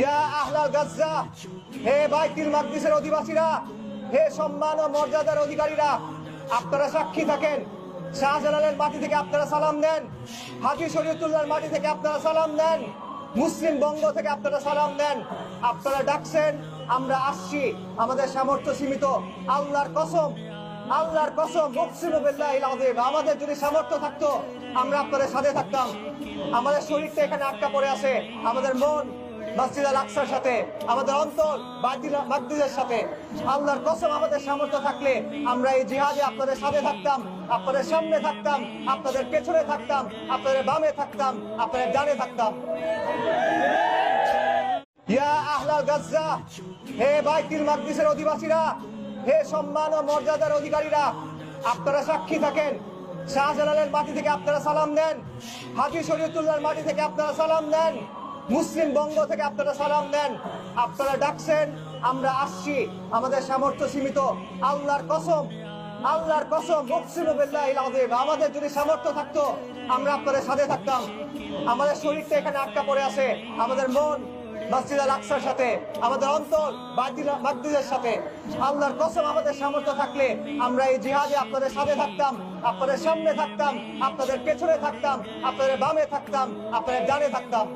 ইয়া আহলাল গাজ্জা, হে বাইতুল মাকদিসের অধিবাসীরা, হে সম্মান ও মর্যাদার অধিকারীরা, আপনারা সাক্ষী থাকেন। শাহজালালের মাটি থেকে আপনারা সালাম দেন, হাজী শরীয়তুল্লাহর মাটি থেকে আপনারা সালাম দেন, মুসলিম বঙ্গ থেকে আপনারা সালাম দেন। আপনারা ডাকছেন, আমরা আসছি, আমাদের সামর্থ্য সীমিত। আল্লাহর কসম, আল্লাহর কসম, উকসিমু বিল্লাহিল আযীম, আমাদের যদি সামর্থ্য থাকতো আমরা আপনাদের সাথে থাকতাম। আমাদের শরীরটা এখানে আটকা পড়ে আছে, আমাদের মন মসজিদ আল আকসার সাথে, আমাদের অন্তর বাইতুল মাকদিসের সাথে। আল্লাহর কসম, আমাদের সামর্থ্য থাকলে আমরা এই জিহাদে আপনাদের সাথে থাকতাম, আপনাদের সামনে থাকতাম, আপনাদের পেছনে থাকতাম, আপনাদের বামে থাকতাম, আপনাদের ডানে থাকতাম। ইয়া আহলাল গাজ্জা, হে বাইতুল মাকদিসের অধিবাসীরা, হে সম্মান ও মর্যাদার অধিকারীরা, আপনারা সাক্ষী থাকেন। শাহজালালের মাটি থেকে আপনারা সালাম দেন, হাজী শরীয়তুল্লাহর মাটি থেকে আপনারা সালাম দেন, মুসলিম বঙ্গ থেকে আপনারা সালাম দেন। আপনারা ডাকছেন, আমরা আসছি, আমাদের সামর্থ্য সীমিত। আল্লাহর কসম, আল্লাহর কসম, উকসিমু বিল্লাহিল আযীম, আমাদের যদি সামর্থ্য থাকতো আমরা আপনাদের সাথে থাকতাম। আমাদের শরীরটা এখানে আটকা পড়ে আছে, আমাদের মন মসজিদ আল আকসার সাথে, আমাদের অন্তর বাইতুল মাকদিসের সাথে। আল্লাহর কসম, আমাদের সামর্থ্য থাকলে আমরা এই জিহাদে আপনাদের সাথে থাকতাম, আপনাদের সামনে থাকতাম, আপনাদের পেছনে থাকতাম, আপনাদের বামে থাকতাম, আপনাদের ডানে থাকতাম।